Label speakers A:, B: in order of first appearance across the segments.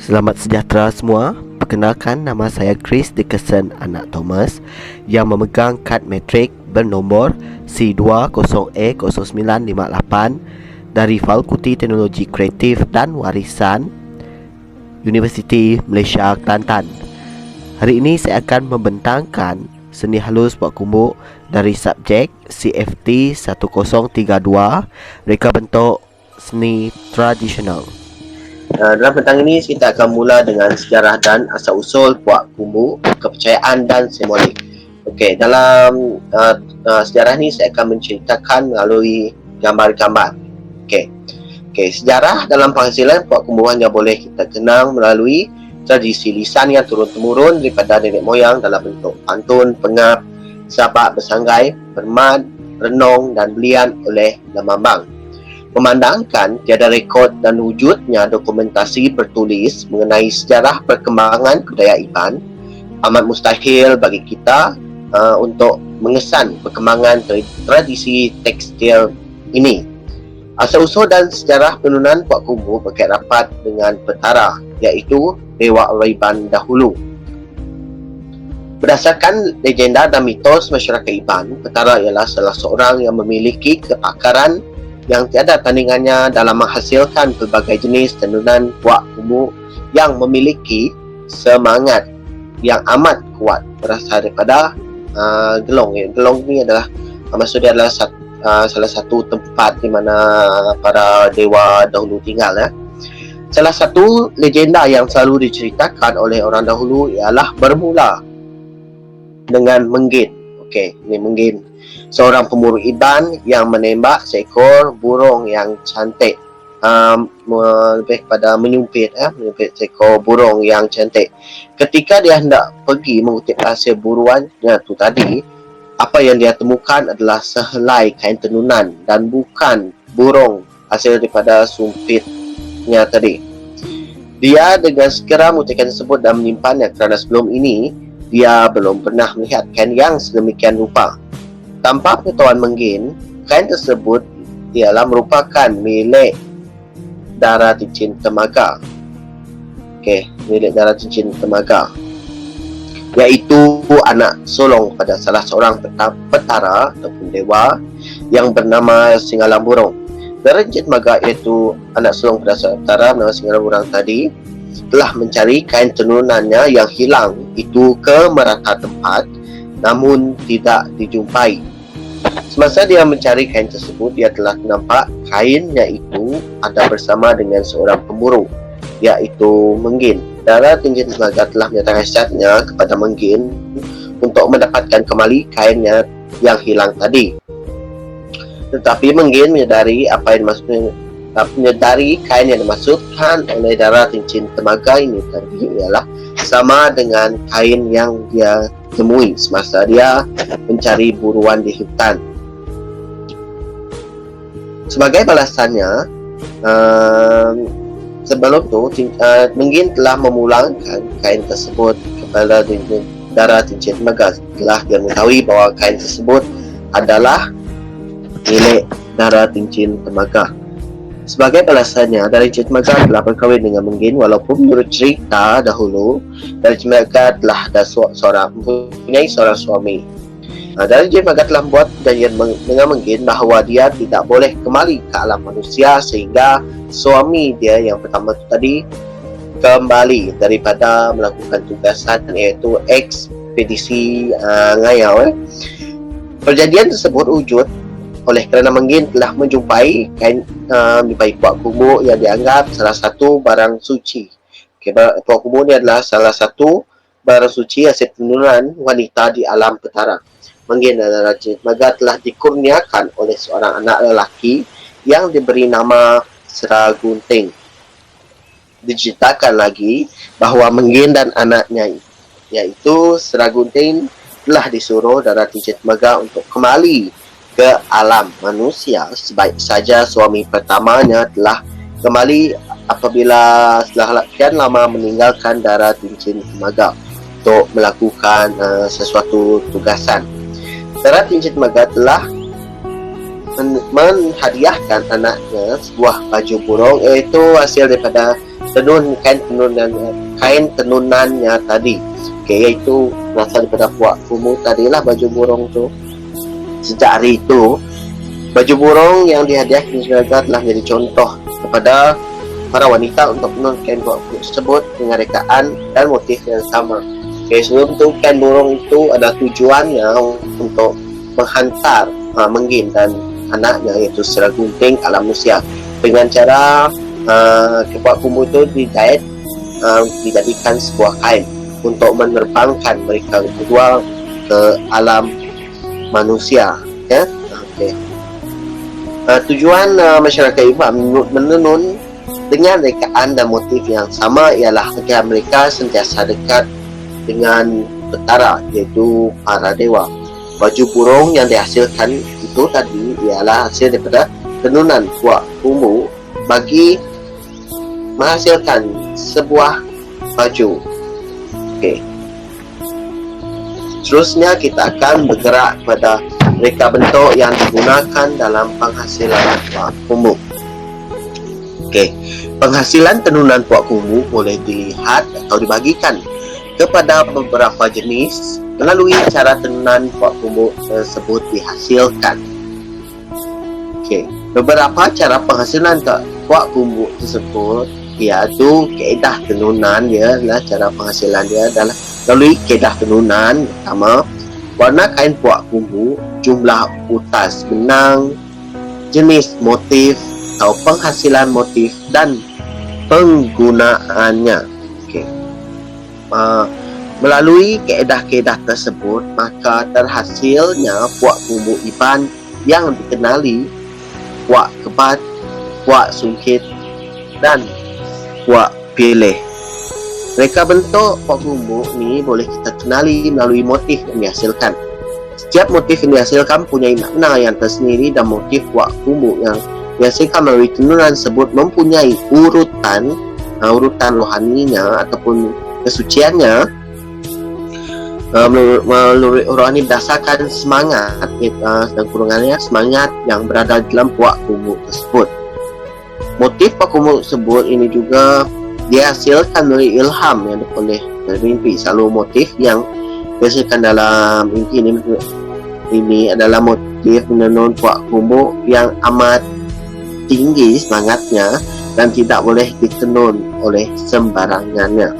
A: Selamat sejahtera semua. Perkenalkan, nama saya Chris Dickerson anak Thomas yang memegang kad matrik bernombor C20A0958 dari Fakulti Teknologi Kreatif dan Warisan Universiti Malaysia Kelantan. Hari ini saya akan membentangkan seni halus buat kumbuk dari subjek CFT 1032, reka bentuk seni tradisional. Dalam petang ini kita akan mula dengan sejarah dan asal-usul puak kumbuk, kepercayaan dan simbolik. Okey, dalam sejarah ni saya akan menceritakan melalui gambar-gambar. Okey, sejarah dalam penghasilan puak kumbuk hanya boleh kita kenang melalui tradisi lisan yang turun-temurun daripada nenek moyang dalam bentuk pantun, pengap, sabak bersanggai, permat, renong dan belian oleh Lamambang. Memandangkan tiada rekod dan wujudnya dokumentasi bertulis mengenai sejarah perkembangan kebudayaan Iban, amat mustahil bagi kita untuk mengesan perkembangan tradisi tekstil ini. Asal-usul dan sejarah penurunan puak kumbuk berkait rapat dengan Petara, iaitu Dewa Iban dahulu. Berdasarkan legenda dan mitos masyarakat Iban, Petara ialah salah seorang yang memiliki kepakaran yang tiada tandingannya dalam menghasilkan pelbagai jenis tenunan puak kumbuk yang memiliki semangat yang amat kuat berasal daripada gelong. Gelong ni adalah maksudnya adalah salah satu tempat di mana para dewa dahulu tinggal. Salah satu legenda yang selalu diceritakan oleh orang dahulu ialah bermula dengan Menggin. Okey, ini Menggin, seorang pemburu Iban yang menembak seekor burung yang cantik, lebih kepada menyumpit seekor burung yang cantik. Ketika dia hendak pergi mengutip hasil buruannya tu tadi, apa yang dia temukan adalah sehelai kain tenunan dan bukan burung hasil daripada sumpitnya tadi. Dia dengan segera mengutipkan tersebut dan menyimpannya kerana sebelum ini dia belum pernah melihat kain yang sedemikian rupa. Tanpa pengetahuan Menggin, kain tersebut ialah merupakan milik Dara Cincin Temaga. Milik Dara Cincin Temaga, iaitu anak sulung pada salah seorang petara ataupun dewa yang bernama Singalang Burung. Dara Cincin Temaga, iaitu anak sulung pada seorang petara bernama Singalang Burung tadi, telah mencari kain tenunannya yang hilang itu ke merata tempat, namun tidak dijumpai. Semasa dia mencari kain tersebut, dia telah nampak kainnya itu ada bersama dengan seorang pemburu, iaitu Menggin. Dara Cincin Temaga telah menyatakan syaratnya kepada Menggin untuk mendapatkan kembali kainnya yang hilang tadi. Tetapi Menggin menyedari kain yang dimaksudkan oleh Dara Cincin Temaga ini tadi ialah sama dengan kain yang dia temui semasa dia mencari buruan di hutan. Sebagai balasannya, sebelum itu Menggin telah memulangkan kain tersebut kepada Dara Cincin Temaga setelah dia mengetahui bahawa kain tersebut adalah milik Dara Cincin Temaga. Sebagai balasannya, Dara Cincin Temaga telah berkahwin dengan Menggin, walaupun menurut cerita dahulu Dara Cincin Temaga telah ada mempunyai seorang suami. Dara Cincin Temaga telah membuat perjanjian dengan Menggin bahawa dia tidak boleh kembali ke alam manusia sehingga suami dia yang pertama itu tadi kembali daripada melakukan tugasan, iaitu ekspedisi ngayau. Perjanjian tersebut wujud oleh kerana Menggin telah menjumpai kain menjumpai puak kumbuk yang dianggap salah satu barang suci. Puak kumbuk ni adalah salah satu barang suci hasil tenunan wanita di alam Petara. Menggin dan Dara Cincin Temaga telah dikurniakan oleh seorang anak lelaki yang diberi nama Seragunting. Diceritakan lagi bahawa Menggin dan anaknya, iaitu Seragunting, telah disuruh Dara Cincin Temaga untuk kembali ke alam manusia sebaik saja suami pertamanya telah kembali apabila setelah sekian lama meninggalkan Dara Cincin Temaga untuk melakukan sesuatu tugasan. Dara Cincin Temaga telah menghadiahkan anaknya sebuah baju burung, iaitu hasil daripada kain tenunannya tadi. Iaitu berasal daripada puak kumu tadilah baju burung tu. Sejak hari itu, baju burung yang dihadiahkan juga telah menjadi contoh kepada para wanita untuk menenun kain puak kumu tersebut dengan rekaan dan motif yang sama. Sebelum tu kain burung itu ada tujuannya untuk menghantar Menggin dan anaknya, iaitu Sera Gunting ke alam manusia dengan cara puak kumu itu dijadikan sebuah kain untuk menerbangkan mereka berdua ke alam manusia. Tujuan masyarakat Iban menenun dengan rekaan dan motif yang sama ialah agar mereka sentiasa dekat dengan petara, iaitu para dewa. Baju burung yang dihasilkan itu tadi ialah hasil daripada tenunan puak kumu bagi menghasilkan sebuah baju. Seterusnya kita akan bergerak pada reka bentuk yang digunakan dalam penghasilan puak kumu. Penghasilan tenunan puak kumu boleh dilihat atau dibagikan kepada beberapa jenis melalui cara tenunan puak kumu tersebut dihasilkan. Beberapa cara penghasilan puak kumu tersebut iaitu kaedah tenunan dia adalah cara penghasilan dia adalah melalui kaedah tenunan. Pertama, warna kain puak kumu, jumlah utas benang, jenis motif atau penghasilan motif dan penggunaannya. Melalui kaedah-kaedah tersebut, maka terhasilnya puak kumu Iban yang dikenali puak kebat, puak sungkit dan puak pilih. Reka bentuk puak kumu ni boleh kita kenali melalui motif yang dihasilkan. Setiap motif yang dihasilkan mempunyai makna yang tersendiri, dan motif puak kumu yang dihasilkan melalui tenunan tersebut mempunyai urutan rohaninya ataupun kesuciannya. Menurut orang ini berdasarkan semangat dan kurungannya semangat yang berada dalam puak kumu tersebut. Motif puak kumu tersebut ini juga dihasilkan melalui ilham yang diperoleh dari mimpi. Selalu motif yang dihasilkan dalam mimpi ini adalah motif menenun puak kumu yang amat tinggi semangatnya dan tidak boleh ditenun oleh sembarangannya.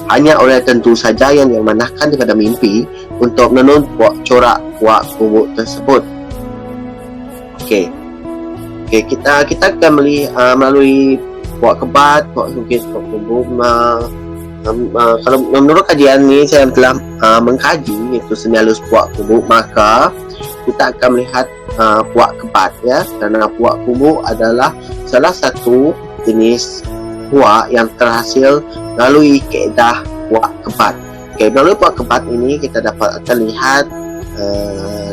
A: Hanya oleh tentu saja yang diamanahkan daripada mimpi untuk menenun corak puak kumu tersebut. Kita akan melalui puak kebat, puak sungkit, puak kumu. Kalau menurut kajian ni saya telah mengkaji iaitu seni halus puak kumu, maka kita akan melihat puak kebat ya, kerana puak kumu adalah salah satu jenis puak yang terhasil melalui kaedah puak kebat. Melalui puak kebat ini kita akan lihat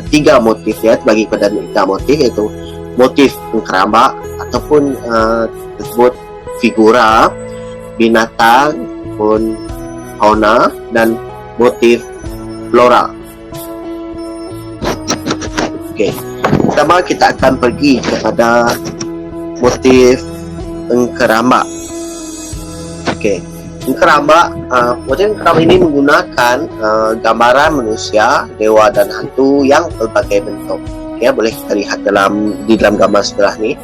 A: 3 motif ya, bagi kepada 3 motif, iaitu motif pengkerambak ataupun tersebut figura binatang pun fauna, dan motif flora. Pertama kita akan pergi kepada motif pengkerambak. Pengkerambak, motif pengkerambak ini menggunakan gambaran manusia, dewa dan hantu yang berbagai bentuk. Boleh kita lihat di dalam gambar sebelah ni.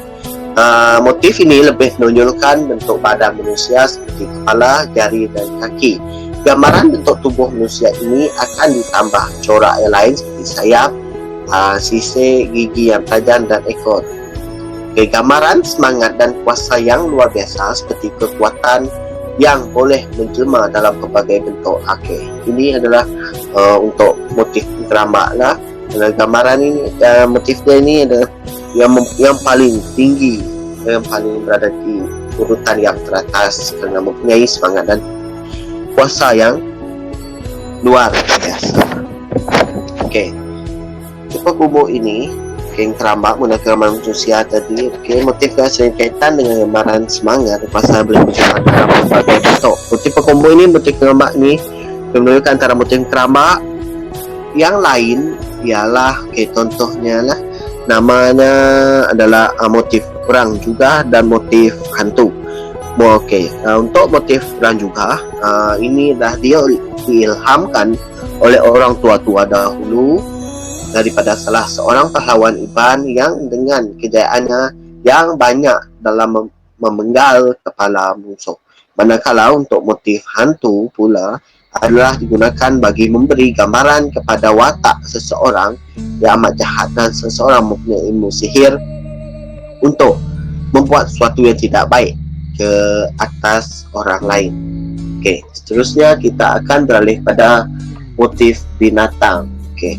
A: Motif ini lebih menunjukkan bentuk badan manusia seperti kepala, jari dan kaki. Gambaran bentuk tubuh manusia ini akan ditambah corak yang lain seperti sayap, sisik, gigi yang tajam dan ekor. Gambaran semangat dan kuasa yang luar biasa seperti kekuatan yang boleh menjelma dalam pelbagai bentuk. Ini adalah untuk motif pengkerambak lah. Gambaran ini, motif dia ini adalah yang paling tinggi, yang paling berada di urutan yang teratas kerana mempunyai semangat dan kuasa yang luar biasa. Puak kumu ini yang kerambak menggunakan gambaran manusia tadi. Motif sering kaitan dengan gambaran semangat, kuasa boleh menjelma dalam berbagai bentuk. Motif puak kumu ini, motif kerambak ni menunjukkan antara motif kerambak yang lain ialah contohnya lah, namanya adalah motif perang juga dan motif hantu. Untuk motif ranjunga, ini dah dia diilhamkan oleh orang tua-tua dahulu daripada salah seorang pahlawan Iban yang dengan kejayaannya yang banyak dalam memenggal kepala musuh. Manakala untuk motif hantu pula adalah digunakan bagi memberi gambaran kepada watak seseorang yang amat jahat dan seseorang mempunyai ilmu sihir untuk membuat sesuatu yang tidak baik ke atas orang lain. Okey, seterusnya kita akan beralih pada motif binatang. Okey.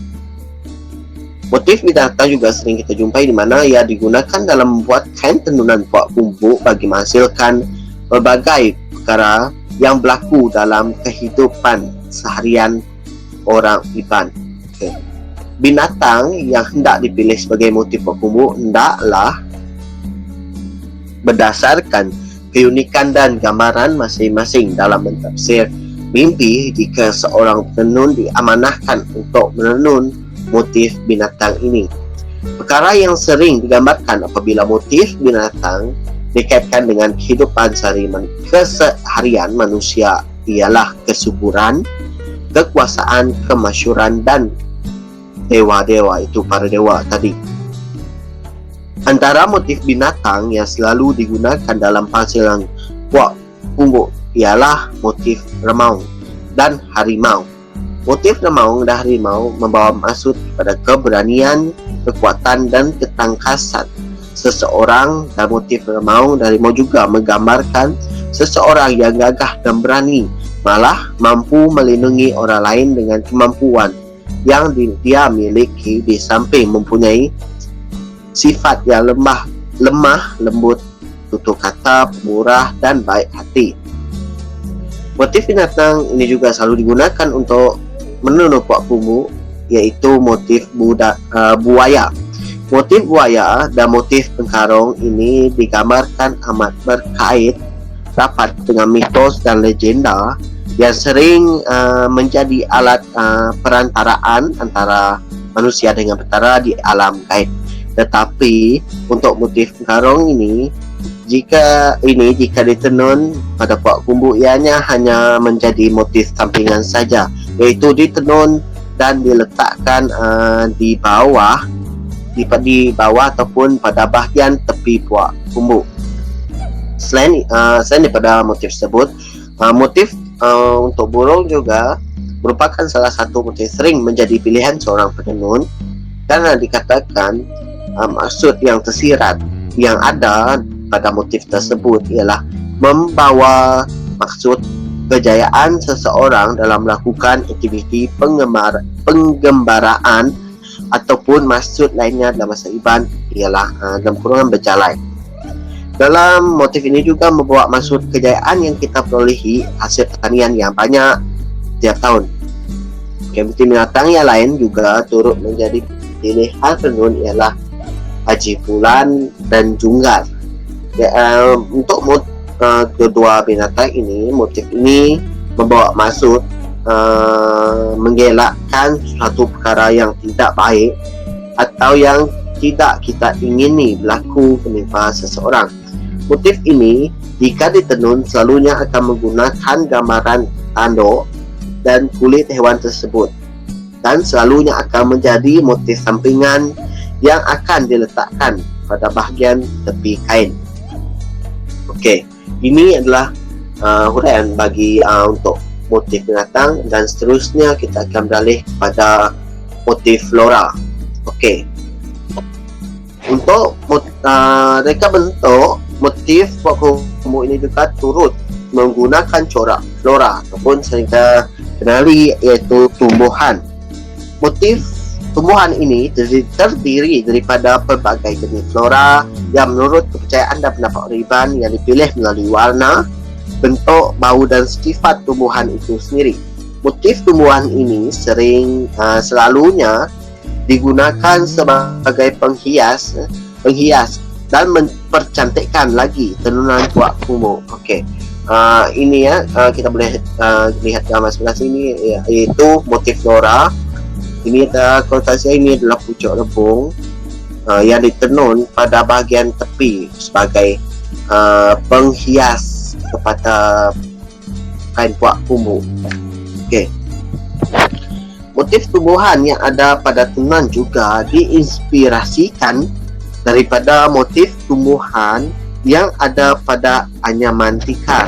A: Motif binatang juga sering kita jumpai di mana ia digunakan dalam membuat kain tenunan puak kumbuk bagi menghasilkan berbagai perkara yang berlaku dalam kehidupan seharian orang Iban. Okay. Binatang yang hendak dipilih sebagai motif puak kumbuk hendaklah berdasarkan keunikan dan gambaran masing-masing dalam mentafsir mimpi. Jika seorang penenun diamanahkan untuk menenun motif binatang ini, perkara yang sering digambarkan apabila motif binatang dikaitkan dengan kehidupan keseharian manusia ialah kesuburan, kekuasaan, kemasyhuran dan dewa-dewa, itu para dewa tadi. Antara motif binatang yang selalu digunakan dalam penghasilan puak kumbuk ialah motif remau dan harimau. Motif remau dan harimau membawa maksud kepada keberanian, kekuatan dan ketangkasan seseorang, dan motif remau dan harimau juga menggambarkan seseorang yang gagah dan berani, malah mampu melindungi orang lain dengan kemampuan yang dia miliki, di samping mempunyai sifat yang lemah lembut, tutur kata, pemurah dan baik hati. Motif binatang ini juga selalu digunakan untuk menenun puak kumbuk, iaitu motif buaya. Motif buaya dan motif pengkarong ini digambarkan amat berkait rapat dengan mitos dan legenda yang sering menjadi alat perantaraan antara manusia dengan perkara di alam gaib. Tetapi untuk motif pengkarong ini, jika ditenun pada puak kumbuk, ianya hanya menjadi motif sampingan saja, iaitu ditenun dan diletakkan di bawah ataupun pada bahagian tepi puak kumbuk. Selain daripada motif tersebut, motif untuk burung juga merupakan salah satu motif sering menjadi pilihan seorang penenun, karena dikatakan maksud yang tersirat yang ada pada motif tersebut ialah membawa maksud kejayaan seseorang dalam melakukan aktiviti penggembaraan ataupun maksud lainnya dalam bahasa Iban ialah dalam kurungan berjalan. Dalam motif ini juga membawa maksud kejayaan yang kita perolehi hasil pertanian yang banyak setiap tahun. Motif binatang yang lain juga turut menjadi pilihan penenun ialah Haji Fulan dan Junggar. Untuk kedua binatang ini, motif ini membawa maksud mengelakkan suatu perkara yang tidak baik atau yang tidak kita ingini berlaku menimpa seseorang. Motif ini jika ditenun selalunya akan menggunakan gambaran tanduk dan kulit hewan tersebut, dan selalunya akan menjadi motif sampingan yang akan diletakkan pada bahagian tepi kain. Okey, ini adalah huraian bagi untuk motif binatang, dan seterusnya kita akan beralih pada motif flora. Okey, untuk reka bentuk motif puak kumbuk ini juga turut menggunakan corak flora ataupun sehingga kenali iaitu tumbuhan. Motif tumbuhan ini terdiri daripada pelbagai jenis flora yang menurut kepercayaan dan pendapat Iban yang dipilih melalui warna, bentuk, bau dan sifat tumbuhan itu sendiri. Motif tumbuhan ini selalunya digunakan sebagai penghias dan mempercantikkan lagi tenunan puak kumbuk. Okey, ini kita boleh lihat gambar sebelah sini, iaitu motif flora. Ini konotasi ini adalah pucuk rebung yang ditenun pada bahagian tepi sebagai penghias kepada kain puak kumbu. Okey. Motif tumbuhan yang ada pada tenunan juga diinspirasikan daripada motif tumbuhan yang ada pada anyaman tikar.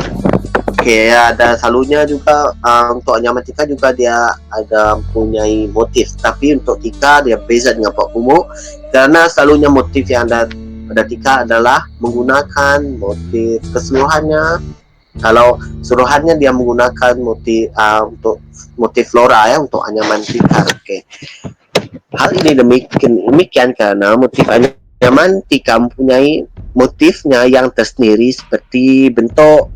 A: Okey, ada selalunya juga untuk anyaman tikar juga dia ada mempunyai motif, tapi untuk tikar dia beza dengan puak kumbu kerana selalunya motif yang ada pada tikar adalah menggunakan motif keseluruhannya. Kalau seluruhannya dia menggunakan motif untuk motif flora ya, untuk anyaman tikar. Okey. Hal ini demikian kerana motif anyaman tikar mempunyai motifnya yang tersendiri, seperti bentuk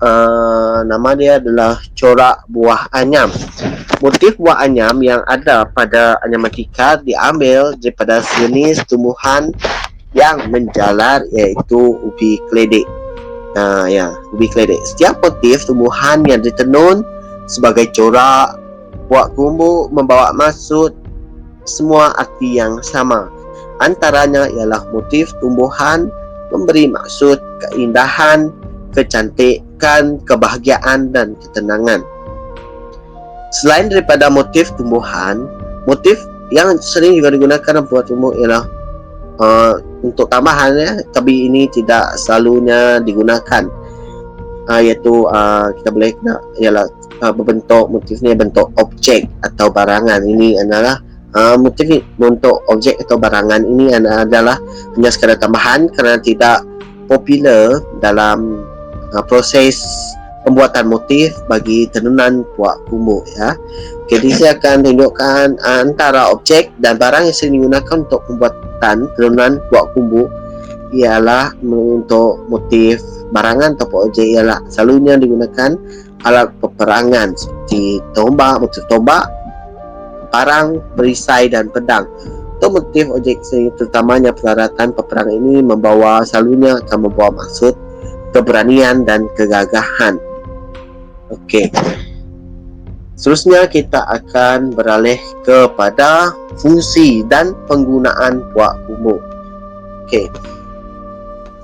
A: nama dia adalah corak buah anyam. Motif buah anyam yang ada pada anyaman tikar diambil daripada jenis tumbuhan yang menjalar, iaitu ubi keledek. Ubi keledek. Setiap motif tumbuhan yang ditenun sebagai corak puak kumbu membawa maksud semua arti yang sama. Antaranya ialah motif tumbuhan memberi maksud keindahan, kecantikan, kebahagiaan dan ketenangan. Selain daripada motif tumbuhan, motif yang sering juga digunakan dalam puak kumbu ialah untuk tambahan ya, tapi ini tidak selalunya digunakan, iaitu kita boleh ialah berbentuk motifnya bentuk objek atau barangan. Ini adalah motif bentuk objek atau barangan ini adalah hanya sekadar tambahan kerana tidak popular dalam proses pembuatan motif bagi tenunan puak kumbu ya. Jadi saya akan tunjukkan antara objek dan barang yang sering digunakan untuk pembuatan tenunan puak kumbu ialah untuk motif barangan atau objek ialah selalunya digunakan alat peperangan seperti tombak, motif tombak, parang, perisai dan pedang. Untuk motif objek terutamanya peralatan peperangan ini selalunya akan membawa maksud keberanian dan kegagahan. Okey. Seterusnya kita akan beralih kepada fungsi dan penggunaan puak kumbu. Okey.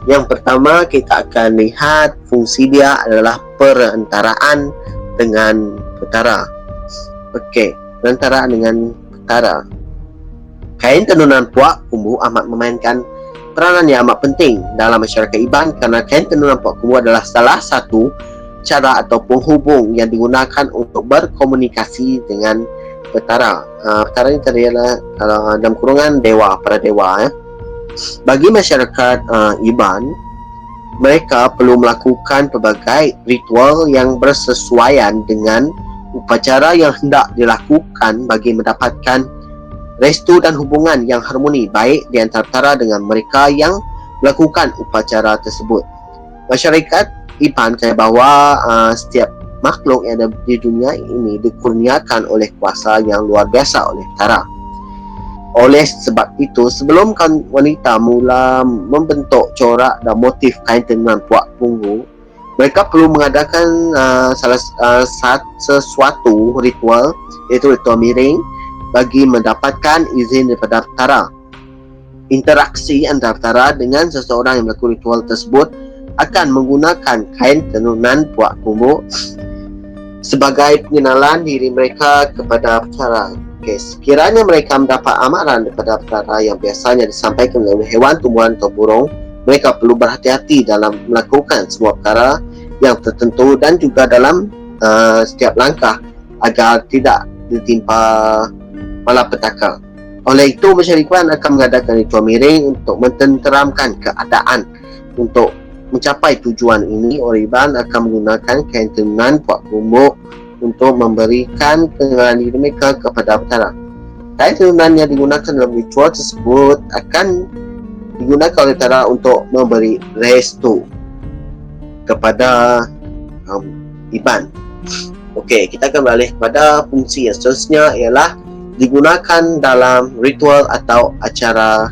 A: Yang pertama kita akan lihat fungsi dia adalah perantaraan dengan petara. Okey, perantaraan dengan petara. Kain tenunan puak kumbu amat memainkan peranan yang amat penting dalam masyarakat Iban kerana kain tenunan puak kumbu adalah salah satu cara atau penghubung yang digunakan untuk berkomunikasi dengan petara. Petara ini adalah dalam kurungan dewa, para dewa ya. Bagi masyarakat Iban, mereka perlu melakukan pelbagai ritual yang bersesuaian dengan upacara yang hendak dilakukan bagi mendapatkan restu dan hubungan yang harmoni baik di antara petara dengan mereka yang melakukan upacara tersebut. Masyarakat Iban percaya bahawa setiap makhluk yang ada di dunia ini dikurniakan oleh kuasa yang luar biasa oleh petara. Oleh sebab itu, sebelum wanita mula membentuk corak dan motif kain tenunan puak kumbu, mereka perlu mengadakan sesuatu ritual, iaitu ritual miring, bagi mendapatkan izin daripada petara. Interaksi antara petara dengan seseorang yang melakukan ritual tersebut akan menggunakan kain tenunan puak kumbu sebagai pengenalan diri mereka kepada petara. Okay. Sekiranya mereka mendapat amaran daripada petara yang biasanya disampaikan oleh hewan, tumbuhan atau burung, mereka perlu berhati-hati dalam melakukan semua perkara yang tertentu dan juga dalam setiap langkah agar tidak ditimpa malapetaka. Oleh itu, masyarakat akan mengadakan ritual miring untuk mententeramkan keadaan. Untuk mencapai tujuan ini, orang Iban akan menggunakan kain tenunan puak kumbu untuk memberikan pengenalan diri mereka kepada petara. Kain tenunan yang digunakan dalam ritual tersebut akan digunakan oleh petara untuk memberi restu kepada Iban. Okey, kita akan beralih kepada fungsi yang seterusnya ialah digunakan dalam ritual atau acara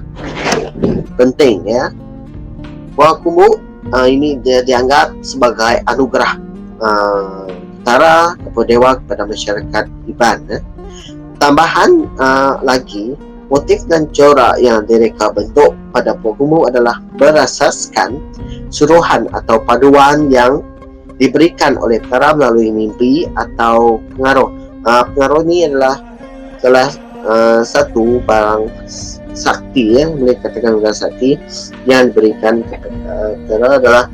A: penting ya. Puak kumbu ini dia dianggap sebagai anugerah petara atau dewa kepada masyarakat Iban. Tambahan lagi, motif dan corak yang direka bentuk pada puak kumbu adalah berasaskan suruhan atau paduan yang diberikan oleh petara melalui mimpi atau pengaruh. Pengaruh ini adalah salah satu barang sakti, ya, boleh katakan barang sakti yang diberikan kepada petara adalah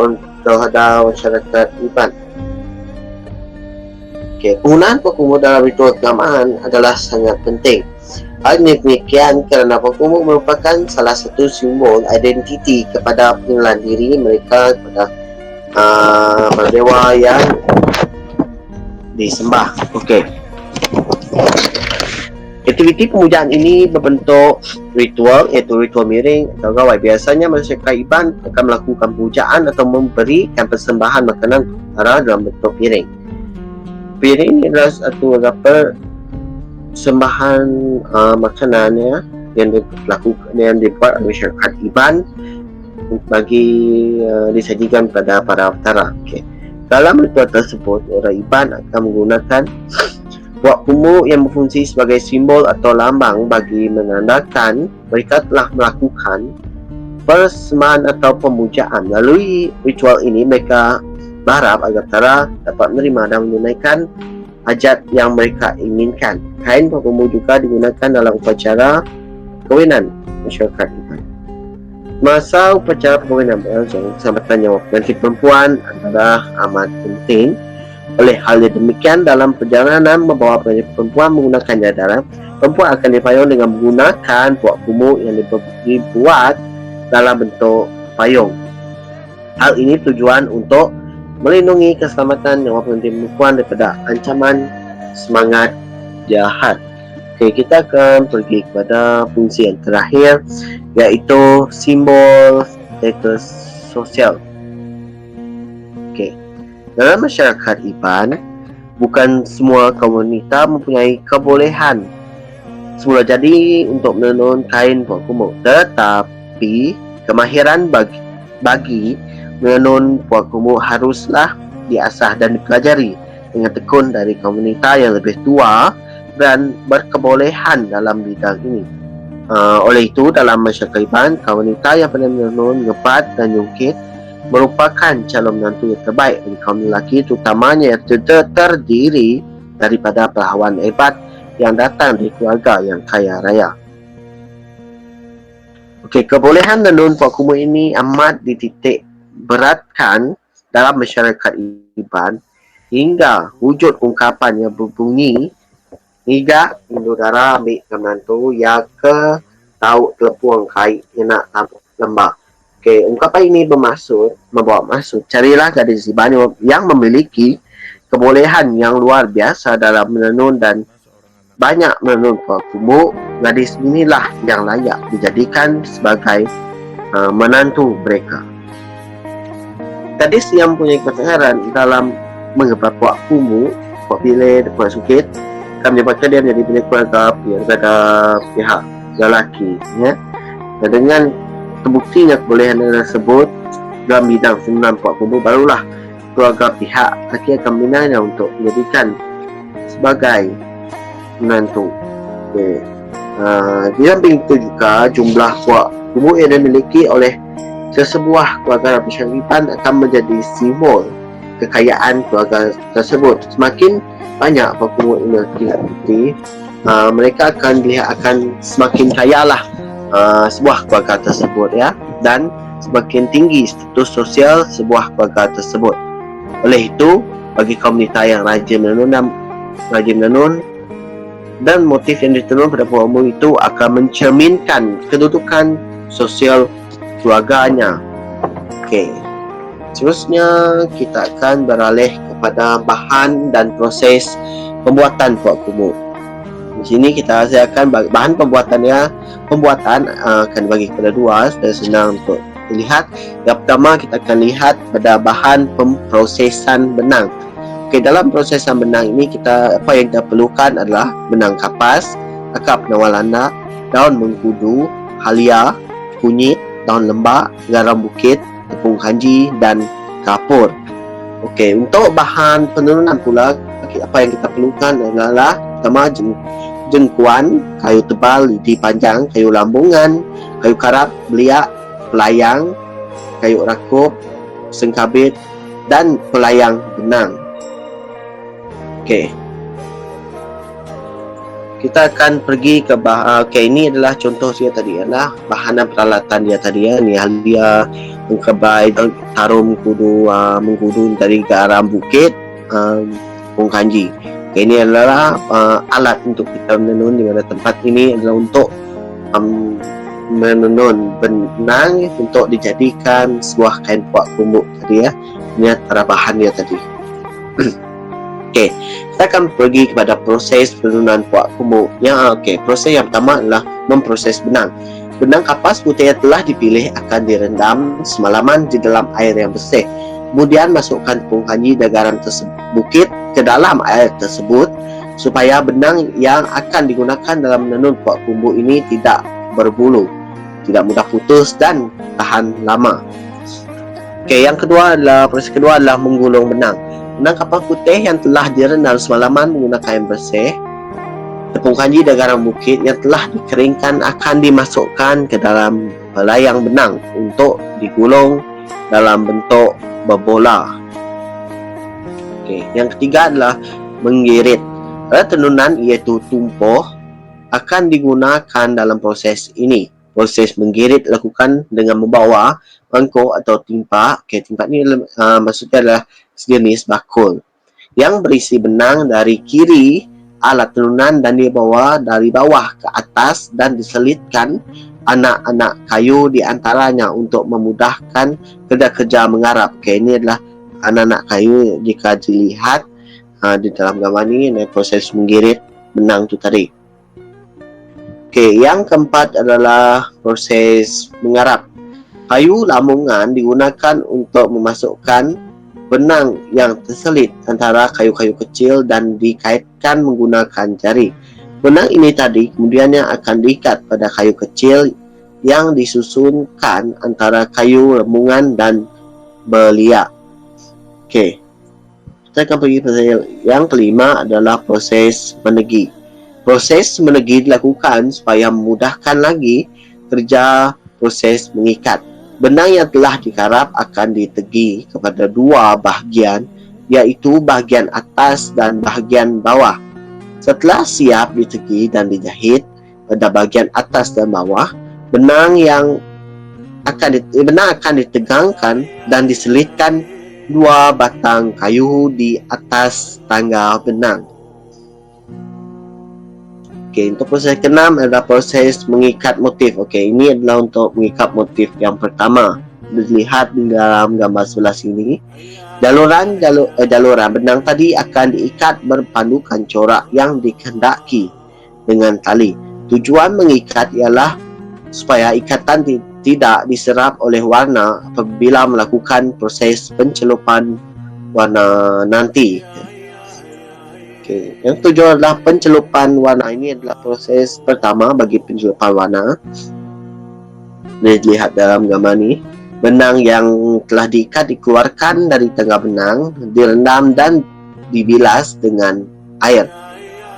A: untuk masyarakat Iban. Penggunaan Pakumu dalam ritual keagamaan adalah sangat penting. Hal ini demikian kerana Pakumu merupakan salah satu simbol identiti kepada pengenalan diri mereka kepada para dewa yang disembah. Aktiviti pemujaan ini berbentuk ritual, iaitu ritual miring atau gawai. Biasanya masyarakat Iban akan melakukan pemujaan atau memberikan persembahan makanan kepada dalam bentuk piring. Piring adalah satu persembahan makanan, ya, yang dibuat oleh masyarakat Iban bagi disajikan kepada para petara. Dalam ritual tersebut, orang Iban akan menggunakan buah kumu yang berfungsi sebagai simbol atau lambang bagi menandakan mereka telah melakukan persembahan atau pemujaan. Melalui ritual ini, mereka berharap agar petara dapat menerima dan menunaikan hajat yang mereka inginkan. Kain buah kumu juga digunakan dalam upacara perkahwinan masyarakat Iban. Masa upacara perkahwinan berlangsung, keselamatan nyawa pengantin perempuan adalah amat penting. Oleh hal demikian, dalam perjalanan membawa pengantin perempuan menggunakan jadaran, perempuan akan dipayung dengan menggunakan buah kumu yang dibuat dalam bentuk payung. Hal ini tujuan untuk melindungi keselamatan nyawa pengantin perempuan daripada ancaman semangat jahat. Kita akan pergi kepada fungsi yang terakhir, iaitu simbol status sosial. Dalam masyarakat Iban, bukan semua kaum wanita mempunyai kebolehan semula jadi untuk menenun kain buah kumu, tetapi kemahiran bagi menenun buah kumu haruslah diasah dan dipelajari dengan tekun dari kaum wanita yang lebih tua dan berkebolehan dalam bidang ini. Oleh itu, dalam masyarakat Iban, kaum wanita yang pandai menenun, ngepat dan nyungkit merupakan calon menantu yang terbaik bagi kaum lelaki, terutamanya yang terdiri daripada pahlawan hebat yang datang dari keluarga yang kaya raya. Kebolehan menenun buah kumu ini amat dititik beratkan dalam masyarakat Iban hingga wujud ungkapan yang berbunyi, "Higa Indodara ambil menantu ya ke tahu telepuang kait yang nak tabuk lembah." Ungkapan ini membawa maksud carilah gadis Iban yang memiliki kebolehan yang luar biasa dalam menenun dan banyak menenun buah kumu. Gadis inilah yang layak dijadikan sebagai menantu mereka. Gadis yang punya ketegaran dalam mengepat buah kumu, buah pilih, buah sukit, akan menyebabkan dia menjadi milik keluarga pihak lelaki, ya. Dan dengan terbuktinya kebolehan tersebut dalam bidang tenunan buah kumu, barulah keluarga pihak lelaki akan meminangnya untuk menjadikan sebagai menantu. Di samping itu juga jumlah buah kumu yang dimiliki oleh sesebuah keluarga masyarakat Iban akan menjadi simbol kekayaan keluarga tersebut. Semakin banyak buah kumu yang dimiliki, mereka akan semakin kayalah sebuah keluarga tersebut, ya, dan semakin tinggi status sosial sebuah keluarga tersebut. Oleh itu, bagi kaum wanita yang rajin menenun dan motif yang ditenun pada buah kumu itu akan mencerminkan kedudukan sosial keluarganya. Seterusnya kita akan beralih kepada bahan dan proses pembuatan buah kumu. Di sini kita hasilkan bahan pembuatan akan dibagi kepada dua supaya senang untuk dilihat. Yang pertama, kita akan lihat pada bahan pemprosesan benang. Dalam prosesan benang ini apa yang kita perlukan adalah benang kapas, akar penawar landak, daun mengkudu, halia, kunyit, daun lembak, garam bukit, tepung kanji dan kapur. Untuk bahan penenunan pula, apa yang kita perlukan adalah pertama jengkuan, kayu tebal, lidi panjang, kayu lambungan, kayu karab, beliak, pelayang, kayu rakup, sengkabit, dan pelayang benang. Okey. Kita akan pergi ke ini adalah contoh dia tadi adalah bahan dan peralatan dia tadi ya. Ni dia mengkebai tarum kudu mengkudu dari ke arah bukit Pung Kanji. Okay, ini adalah alat untuk kita menenun di mana tempat ini adalah untuk menenun benang untuk dijadikan sebuah kain puak kumbuk tadi ya. Ini antara bahan dia tadi. Okey, kita akan pergi kepada proses penenunan puak kumbuk. Proses yang pertama adalah memproses benang. Benang kapas putih yang telah dipilih akan direndam semalaman di dalam air yang bersih. Kemudian masukkan tepung kanji dan garam bukit ke dalam air tersebut supaya benang yang akan digunakan dalam menenun puak kumbuk ini tidak berbulu, tidak mudah putus dan tahan lama. Okey, proses kedua adalah menggulung benang. Benang kapas putih yang telah direndam semalaman menggunakan air bersih, tepung kanji dan garam bukit yang telah dikeringkan akan dimasukkan ke dalam pelayang benang untuk digulung dalam bentuk berbola. Okey, yang ketiga adalah menggirit. Alat tenunan iaitu tumpuh akan digunakan dalam proses ini. Proses menggirit dilakukan dengan membawa mangkuk atau timpak. Okey, timpak ni maksudnya adalah sejenis bakul yang berisi benang dari kiri alat tenunan dan dibawa dari bawah ke atas dan diselitkan anak-anak kayu di antaranya untuk memudahkan kerja-kerja mengarap. Okey, ini adalah anak-anak kayu jika dilihat di dalam gambar ini proses menggirit benang tu tadi. Okey, yang keempat adalah proses mengarap. Kayu lamungan digunakan untuk memasukkan benang yang terselit antara kayu-kayu kecil dan dikaitkan menggunakan jari. Benang ini tadi kemudiannya akan diikat pada kayu kecil yang disusunkan antara kayu lemungan dan beliak. Okey, kita akan pergi pada yang kelima adalah proses menegi. Proses menegi dilakukan supaya memudahkan lagi kerja proses mengikat. Benang yang telah dikarap akan ditegi kepada dua bahagian, iaitu bahagian atas dan bahagian bawah. Setelah siap ditegi dan dijahit pada bahagian atas dan bawah, benang akan ditegangkan dan diselitkan dua batang kayu di atas tangga benang. Okey, untuk proses keenam adalah proses mengikat motif. Okey, ini adalah untuk mengikat motif yang pertama. Dilihat di dalam gambar sebelah sini. Jaluran benang tadi akan diikat berpandukan corak yang dikehendaki dengan tali. Tujuan mengikat ialah supaya ikatan tidak diserap oleh warna apabila melakukan proses pencelupan warna nanti. Okay. Yang tujuan adalah pencelupan warna. Ini adalah proses pertama bagi pencelupan warna. Dilihat dalam gambar ni, benang yang telah diikat dikeluarkan dari tangga benang, direndam dan dibilas dengan air.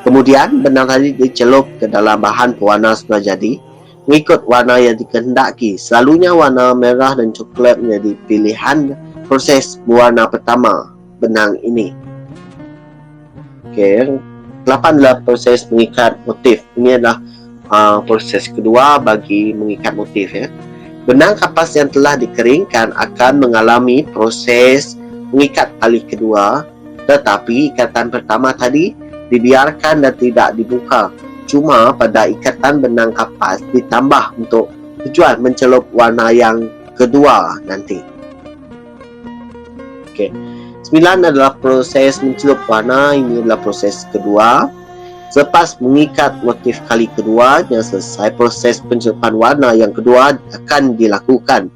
A: Kemudian benang tadi dicelup ke dalam bahan pewarna sudah jadi mengikut warna yang dikehendaki. Selalunya warna merah dan coklat menjadi pilihan proses berwarna pertama benang ini. Okey, 8 adalah proses mengikat motif. Ini adalah proses kedua bagi mengikat motif ya. Benang kapas yang telah dikeringkan akan mengalami proses mengikat kali kedua, tetapi ikatan pertama tadi dibiarkan dan tidak dibuka. Cuma pada ikatan benang kapas ditambah untuk tujuan mencelup warna yang kedua nanti. Okey. 9 adalah proses mencelup warna. Ini adalah proses kedua. Selepas mengikat motif kali kedua yang selesai, proses pencelupan warna yang kedua akan dilakukan.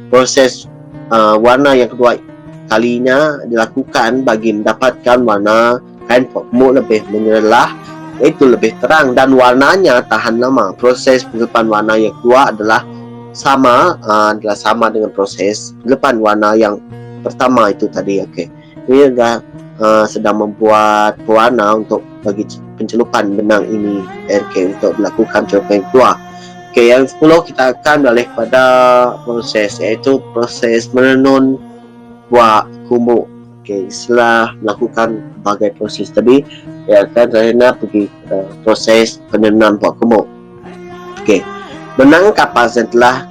A: Proses warna yang kedua kalinya dilakukan bagi mendapatkan warna kain pokok lebih menyerlah, iaitu lebih terang dan warnanya tahan lama. Proses pencelupan warna yang kedua adalah sama dengan proses pencelupan warna yang pertama itu tadi. Okey, ini adalah sedang membuat pewarna untuk bagi pencelupan benang ini untuk dilakukan pencelupan yang kedua. Okey, yang 10 kita akan beralih pada proses, iaitu proses menenun puak humuk. Okey, setelah melakukan berbagai proses tadi, saya nak pergi proses penenunan buah kumuk. Okey, benang kapas yang telah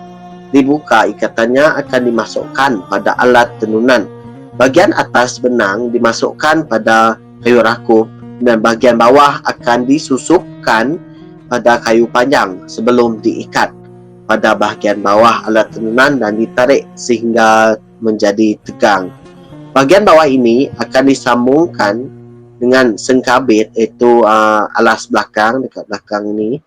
A: dibuka ikatannya akan dimasukkan pada alat tenunan. Bagian atas benang dimasukkan pada kayu rakup dan bagian bawah akan disusupkan pada kayu panjang sebelum diikat pada bahagian bawah alat tenunan dan ditarik sehingga menjadi tegang. Bahagian bawah ini akan disambungkan dengan sengkabit, iaitu alas belakang, dekat belakang ini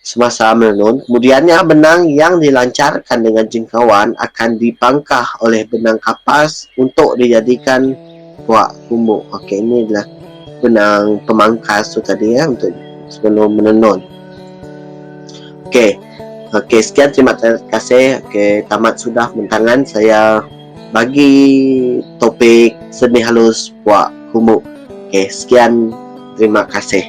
A: semasa menenun. Kemudiannya benang yang dilancarkan dengan jengkauan akan dipangkah oleh benang kapas untuk dijadikan buah kumuk. Okey, ini adalah benang pemangkas tu tadi untuk sebelum menenun. Okey, sekian, terima kasih. Okey, tamat sudah bentangan saya bagi topik seni halus buah kumuk. Okey, sekian, terima kasih.